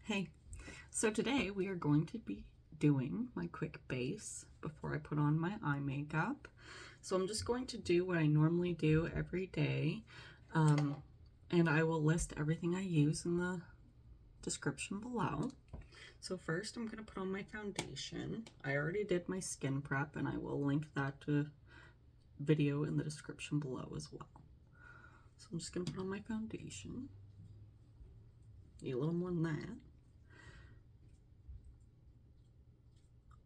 Hey, so today we are going to be doing my quick base before I put on my eye makeup. So I'm just going to do what I normally do every day, and I will list everything I use in the description below. So first I'm going to put on my foundation. I already did my skin prep, and I will link that to video in the description below as well. So I'm just going to put on my foundation. Need a little more than that.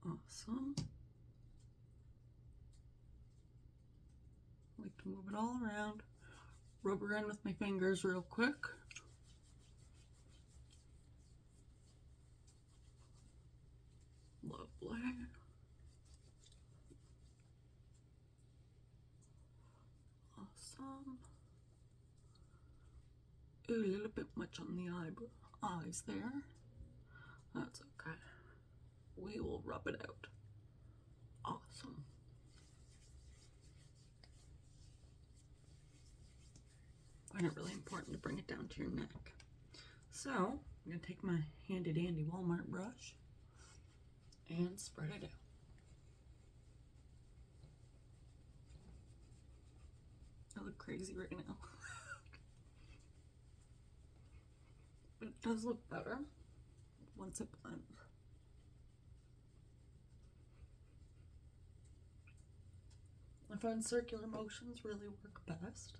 Awesome. I like to move it all around, rub it in with my fingers real quick. Lovely. Awesome. Ooh, a little bit much on the eyes there. That's okay. We will rub it out. Awesome. I find it really important to bring it down to your neck. So, I'm going to take my handy dandy Walmart brush and spread it out. I look crazy right now. But it does look better once it blends. I find circular motions really work best.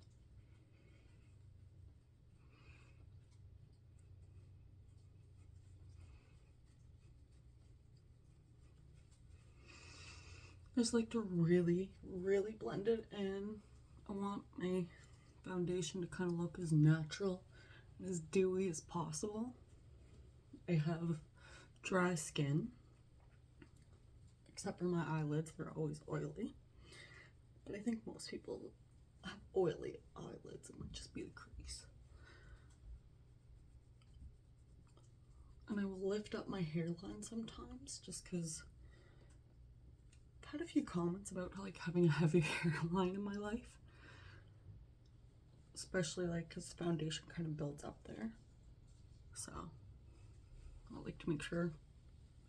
I just like to really blend it in. I want my foundation to kind of look as natural and as dewy as possible. I have dry skin, except for my eyelids. They're always oily. But I think most people have oily eyelids. It might just be the crease. And I will lift up my hairline sometimes just because I've had a few comments about like having a heavy hairline in my life. Especially like because the foundation kind of builds up there. So I like to make sure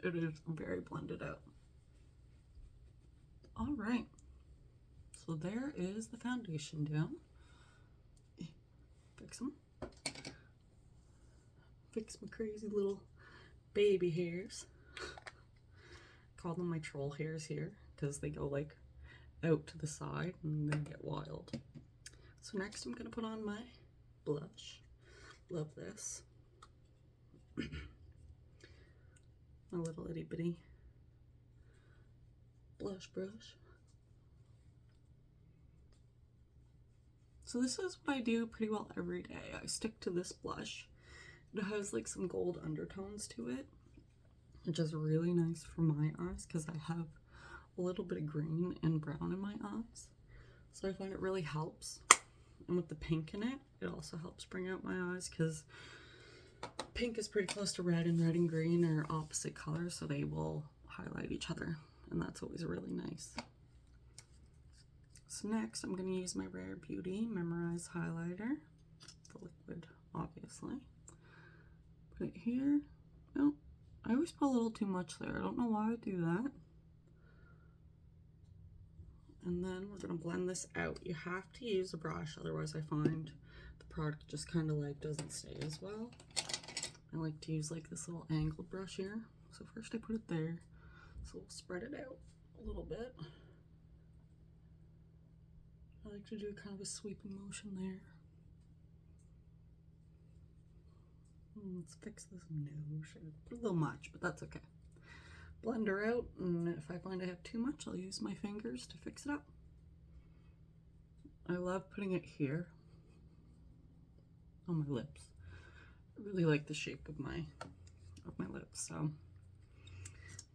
it is very blended out. All right. So there is the foundation down. Fix them. Fix my crazy little baby hairs. Call them my troll hairs here because they go like out to the side and then get wild. So next I'm gonna put on my blush. Love this. My little itty bitty blush brush. So this is what I do pretty well every day. I stick to this blush. It has like some gold undertones to it, which is really nice for my eyes because I have a little bit of green and brown in my eyes. So I find it really helps. And with the pink in it, it also helps bring out my eyes because pink is pretty close to red and green are opposite colors, so they will highlight each other. And that's always really nice. So next, I'm going to use my Rare Beauty Mesmerize highlighter, the liquid, obviously. Put it here. Oh, I always put a little too much there. I don't know why I do that. And then we're going to blend this out. You have to use a brush, otherwise I find the product just kind of like doesn't stay as well. I like to use like this little angled brush here. So first I put it there. So we'll spread it out a little bit. I like to do kind of a sweeping motion there. Let's fix this nose. Put a little much, but that's okay. Blend her out, and if I find I have too much, I'll use my fingers to fix it up. I love putting it here on my lips. I really like the shape of my lips, so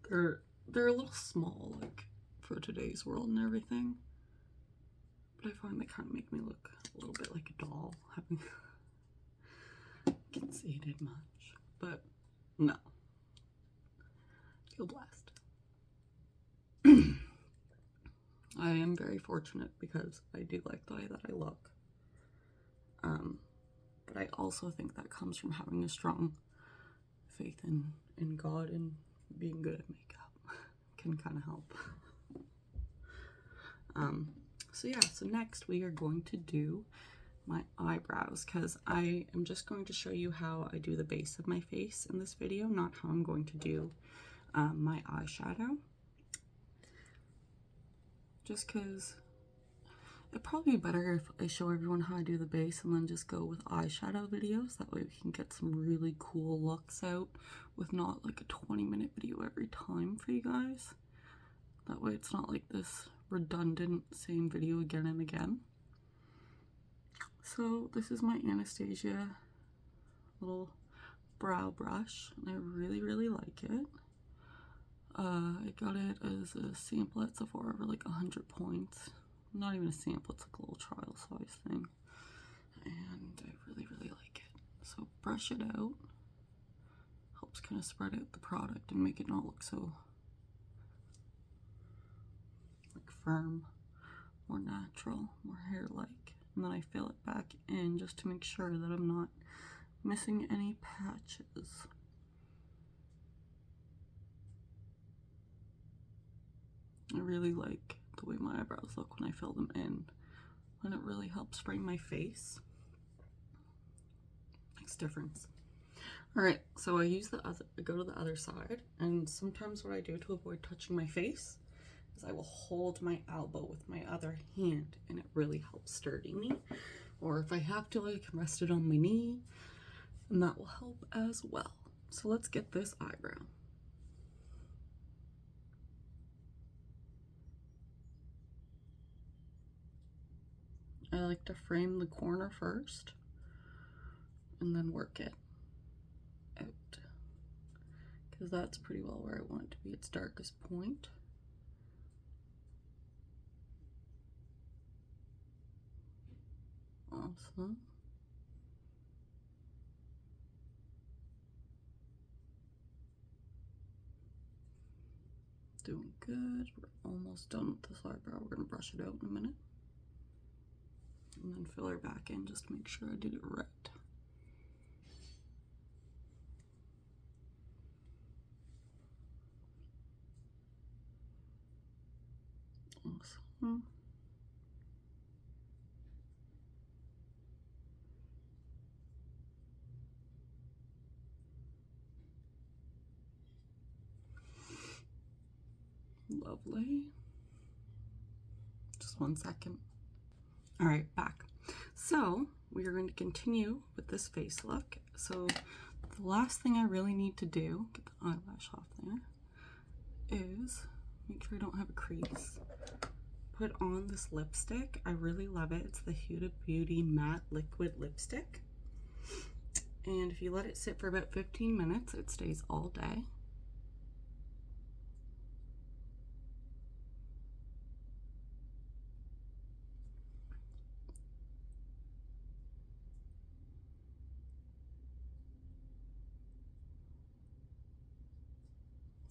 they're a little small, like for today's world and everything. But I find they kind of make me look a little bit like a doll, having conceited much, but no. Feel blessed. I am very fortunate because I do like the way that I look. But I also think that comes from having a strong faith in God and being good at makeup can kind of help. So yeah, so next we are going to do my eyebrows, because I am just going to show you how I do the base of my face in this video, not how I'm going to do my eyeshadow. Just because it'd probably be better if I show everyone how I do the base and then just go with eyeshadow videos. That way we can get some really cool looks out with not like a 20-minute video every time for you guys. That way it's not like this redundant same video again and again. So this is my Anastasia little brow brush, and I really like it. I got it as a sample at Sephora for like 100 points. Not even a sample, it's like a little trial size thing. And I really like it. So brush it out. Helps kind of spread out the product and make it not look so like firm, more natural, more hair-like. And then I fill it back in just to make sure that I'm not missing any patches. I really like the way my eyebrows look when I fill them in, and it really helps frame my face. Makes a difference. Alright, so I go to the other side, and sometimes what I do to avoid touching my face is I will hold my elbow with my other hand, and it really helps sturdy me. Or if I have to, I can rest it on my knee, and that will help as well. So let's get this eyebrow. I like to frame the corner first and then work it out, because that's pretty well where I want it to be its darkest point. Awesome. Doing good. We're almost done with this eyebrow. We're gonna brush it out in a minute. And then fill her back in just to make sure I did it right. Awesome. Lovely. Just 1 second. All right, back. So we are going to continue with this face look. So the last thing I really need to do, get the eyelash off there, is make sure I don't have a crease. Put on this lipstick. I really love it. It's the Huda Beauty Matte Liquid Lipstick. And if you let it sit for about 15 minutes, it stays all day.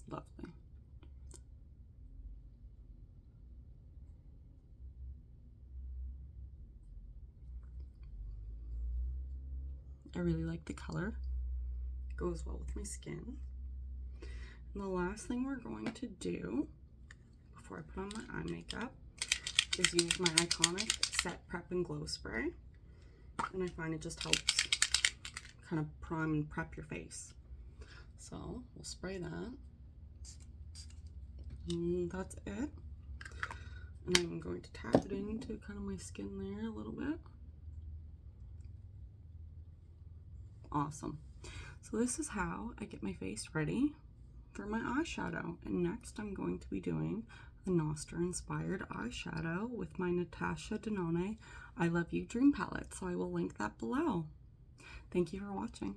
Lovely. I really like the color. It goes well with my skin. And the last thing we're going to do before I put on my eye makeup is use my iconic Set Prep and Glow Spray. And I find it just helps kind of prime and prep your face. So we'll spray that. And that's it. And I'm going to tap it into kind of my skin there a little bit. Awesome. So this is how I get my face ready for my eyeshadow. And next I'm going to be doing the Nostr Inspired eyeshadow with my Natasha Denone I Love You Dream palette. So I will link that below. Thank you for watching.